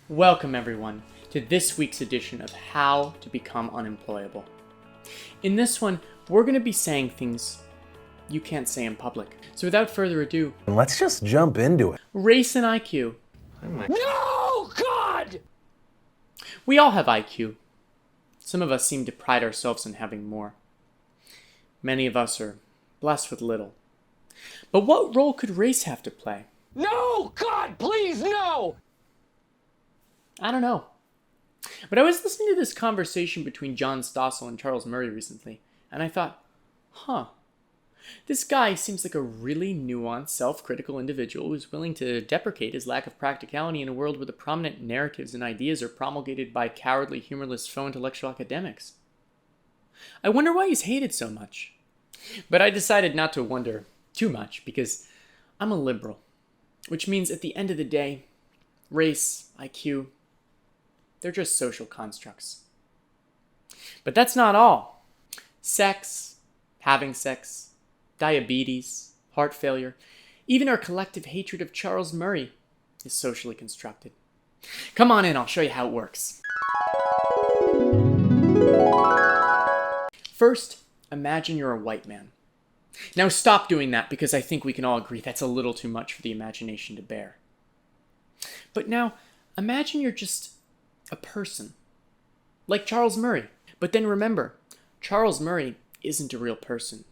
Welcome everyone to this week's edition of How to Become Unemployable. In this one, we're going to be saying things you can't say in public. So without further ado, let's just jump into it. Race and IQ. No, God! We all have IQ. Some of us seem to pride ourselves in having more. Many of us are blessed with little. But what role could race have to play? No, God, please, no! I don't know. But I was listening to this conversation between John Stossel and Charles Murray recently, and I thought, this guy seems like a really nuanced, self-critical individual who's willing to deprecate his lack of practicality in a world where the prominent narratives and ideas are promulgated by cowardly, humorless, faux intellectual academics. I wonder why he's hated so much. But I decided not to wonder too much because I'm a liberal, which means at the end of the day, race, IQ, they're just social constructs. But that's not all. Sex, having sex, diabetes, heart failure, even our collective hatred of Charles Murray is socially constructed. Come on in, I'll show you how it works. First, imagine you're a white man. Now stop doing that because I think we can all agree that's a little too much for the imagination to bear. But now, imagine you're just a person, like Charles Murray. But then remember, Charles Murray isn't a real person.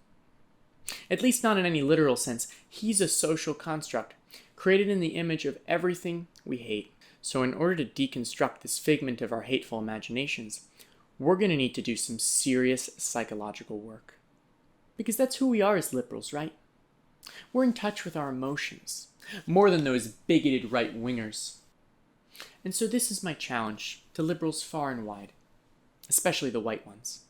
At least not in any literal sense. He's a social construct, created in the image of everything we hate. So in order to deconstruct this figment of our hateful imaginations, we're going to need to do some serious psychological work. Because that's who we are as liberals, right? We're in touch with our emotions, more than those bigoted right-wingers. And so this is my challenge to liberals far and wide, especially the white ones.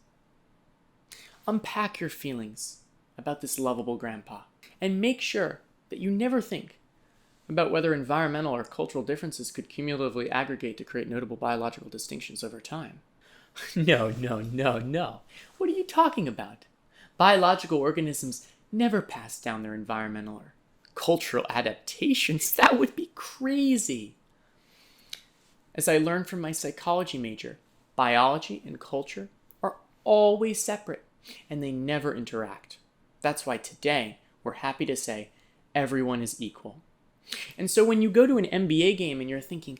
Unpack your feelings about this lovable grandpa, and make sure that you never think about whether environmental or cultural differences could cumulatively aggregate to create notable biological distinctions over time. No. What are you talking about? Biological organisms never pass down their environmental or cultural adaptations. That would be crazy. As I learned from my psychology major, biology and culture are always separate, and they never interact. That's why today, we're happy to say everyone is equal. And so when you go to an NBA game and you're thinking,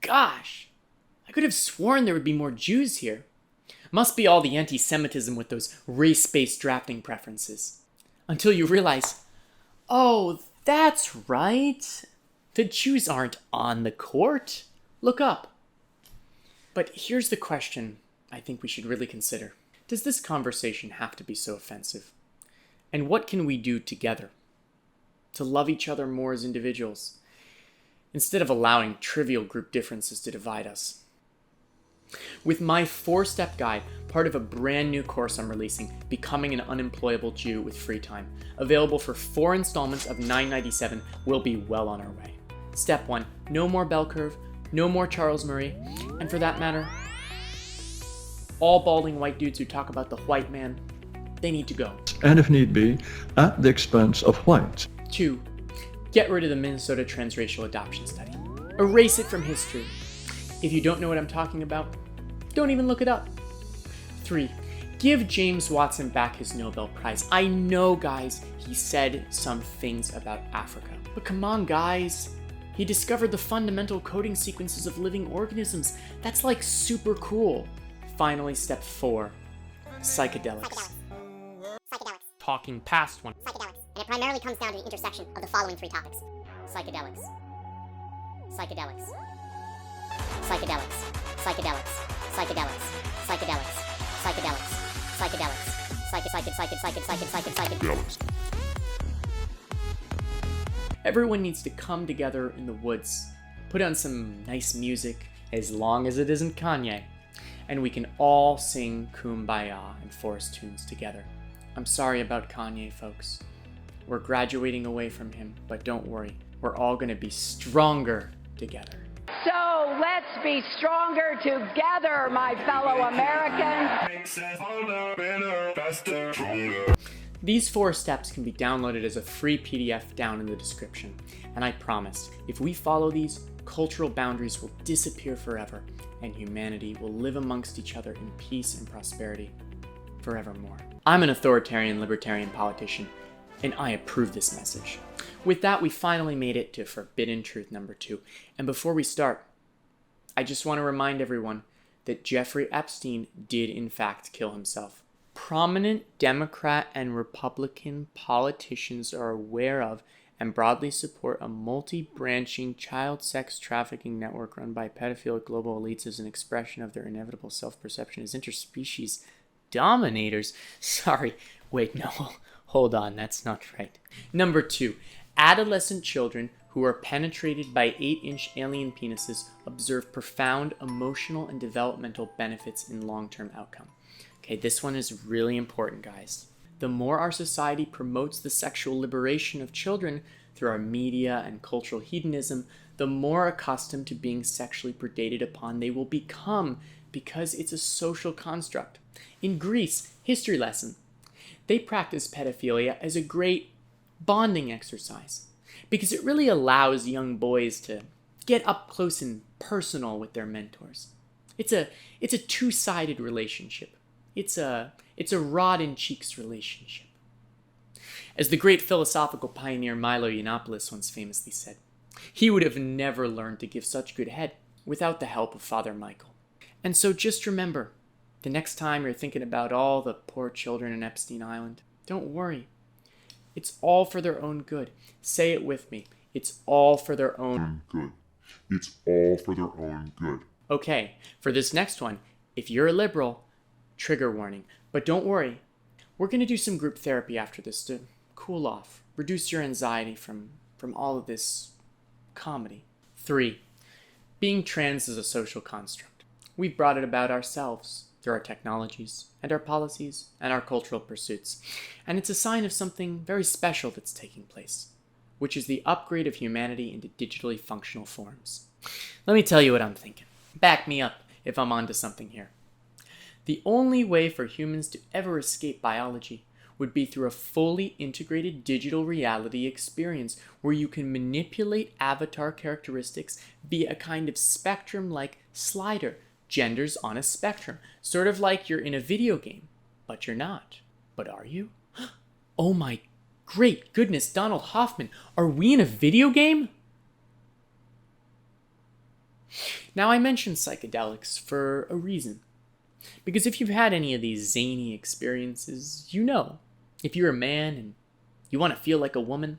gosh, I could have sworn there would be more Jews here. Must be all the anti-Semitism with those race-based drafting preferences. Until you realize, oh, that's right. The Jews aren't on the court. Look up. But here's the question I think we should really consider. Does this conversation have to be so offensive? And what can we do together to love each other more as individuals, instead of allowing trivial group differences to divide us? With my 4-step guide, part of a brand new course I'm releasing, Becoming an Unemployable Jew with Free Time, available for 4 installments of $9.97, we'll be well on our way. Step 1, no more bell curve, no more Charles Murray, and for that matter, all balding white dudes who talk about the white man, they need to go. And if need be, at the expense of whites. 2, get rid of the Minnesota transracial adoption study. Erase it from history. If you don't know what I'm talking about, don't even look it up. 3, give James Watson back his Nobel Prize. I know, guys, he said some things about Africa. But come on, guys. He discovered the fundamental coding sequences of living organisms. That's like super cool. Finally, step 4, psychedelics. Talking past one. Psychedelics. And it primarily comes down to the intersection of the following 3 topics. Psychedelics. Psychedelics. Psychedelics. Psychedelics. Psychedelics. Psychedelics. Psychedelics. Psychedelics. Psychedelics. Everyone needs to come together in the woods, put on some nice music, as long as it isn't Kanye, and we can all sing Kumbaya and forest tunes together. I'm sorry about Kanye, folks. We're graduating away from him, but don't worry, we're all gonna be stronger together. So let's be stronger together, my fellow Americans. These 4 steps can be downloaded as a free PDF down in the description. And I promise, if we follow these, cultural boundaries will disappear forever, and humanity will live amongst each other in peace and prosperity forevermore. I'm an authoritarian libertarian politician, and I approve this message. With that, we finally made it to Forbidden Truth number 2. And before we start, I just want to remind everyone that Jeffrey Epstein did in fact kill himself. Prominent Democrat and Republican politicians are aware of and broadly support a multi-branching child sex trafficking network run by pedophilic global elites as an expression of their inevitable self-perception as interspecies dominators. Sorry, wait, no, hold on, that's not right. Number 2, adolescent children who are penetrated by 8-inch alien penises observe profound emotional and developmental benefits in long-term outcome. Okay, this one is really important, guys. The more our society promotes the sexual liberation of children through our media and cultural hedonism, the more accustomed to being sexually predated upon they will become, because it's a social construct. In Greece, history lesson, they practice pedophilia as a great bonding exercise because it really allows young boys to get up close and personal with their mentors. It's a two-sided relationship. It's a rod and cheeks relationship. As the great philosophical pioneer Milo Yiannopoulos once famously said, he would have never learned to give such good head without the help of Father Michael. And so just remember, the next time you're thinking about all the poor children in Epstein Island, don't worry. It's all for their own good. Say it with me. It's all for their own good. It's all for their own good. Okay, for this next one, if you're a liberal, trigger warning. But don't worry, we're going to do some group therapy after this to cool off, reduce your anxiety from all of this comedy. 3, being trans is a social construct. We've brought it about ourselves through our technologies and our policies and our cultural pursuits. And it's a sign of something very special that's taking place, which is the upgrade of humanity into digitally functional forms. Let me tell you what I'm thinking. Back me up if I'm onto something here. The only way for humans to ever escape biology would be through a fully integrated digital reality experience where you can manipulate avatar characteristics via a kind of spectrum-like slider, genders on a spectrum, sort of like you're in a video game, but you're not. But are you? Oh my great goodness, Donald Hoffman, are we in a video game? Now I mentioned psychedelics for a reason. Because if you've had any of these zany experiences, you know, if you're a man and you want to feel like a woman,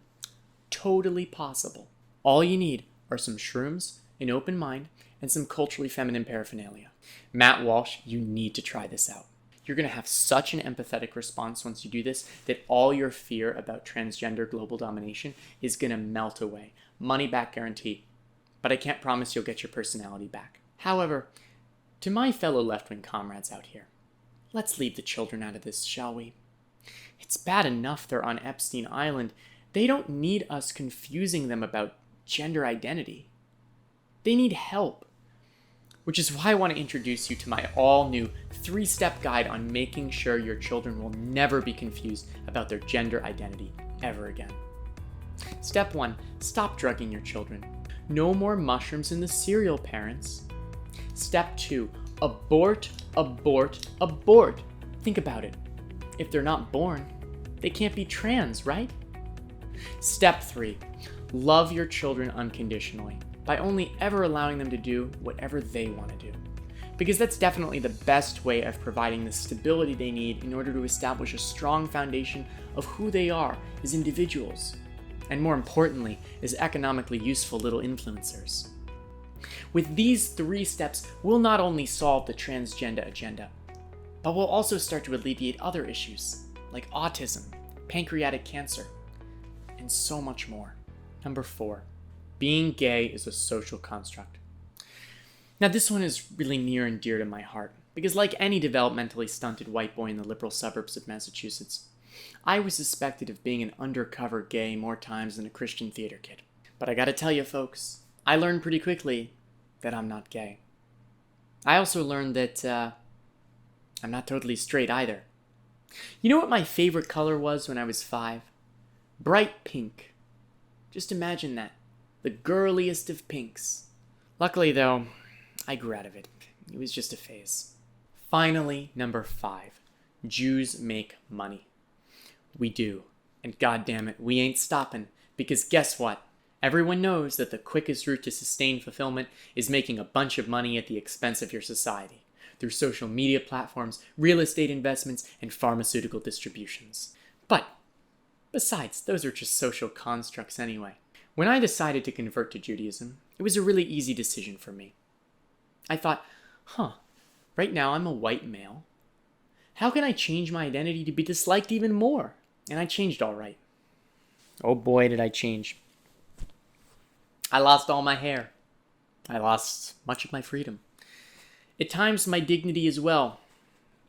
totally possible. All you need are some shrooms, an open mind, and some culturally feminine paraphernalia. Matt Walsh, you need to try this out. You're going to have such an empathetic response once you do this that all your fear about transgender global domination is going to melt away. Money back guarantee. But I can't promise you'll get your personality back. However, to my fellow left-wing comrades out here, let's leave the children out of this, shall we? It's bad enough they're on Epstein Island. They don't need us confusing them about gender identity. They need help. Which is why I want to introduce you to my all-new 3-step guide on making sure your children will never be confused about their gender identity ever again. Step 1, stop drugging your children. No more mushrooms in the cereal, parents. Step 2, abort, abort, abort. Think about it. If they're not born, they can't be trans, right? Step 3, love your children unconditionally by only ever allowing them to do whatever they want to do. Because that's definitely the best way of providing the stability they need in order to establish a strong foundation of who they are as individuals, and more importantly, as economically useful little influencers. With these 3 steps, we'll not only solve the transgender agenda, but we'll also start to alleviate other issues like autism, pancreatic cancer, and so much more. Number 4, being gay is a social construct. Now this one is really near and dear to my heart, because like any developmentally stunted white boy in the liberal suburbs of Massachusetts, I was suspected of being an undercover gay more times than a Christian theater kid. But I gotta tell you folks, I learned pretty quickly that I'm not gay. I also learned that I'm not totally straight either. You know what my favorite color was when I was 5? Bright pink. Just imagine that. The girliest of pinks. Luckily, though, I grew out of it. It was just a phase. Finally, number 5. Jews make money. We do. And goddammit, we ain't stopping. Because guess what? Everyone knows that the quickest route to sustained fulfillment is making a bunch of money at the expense of your society, through social media platforms, real estate investments, and pharmaceutical distributions. But, besides, those are just social constructs anyway. When I decided to convert to Judaism, it was a really easy decision for me. I thought, right now I'm a white male. How can I change my identity to be disliked even more? And I changed all right. Oh boy, did I change. I lost all my hair. I lost much of my freedom. At times, my dignity as well.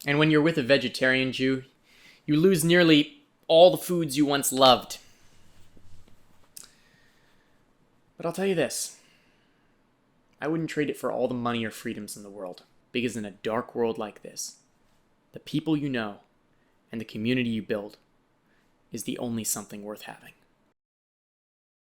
And when you're with a vegetarian Jew, you lose nearly all the foods you once loved. But I'll tell you this. I wouldn't trade it for all the money or freedoms in the world. Because in a dark world like this, the people you know and the community you build is the only something worth having.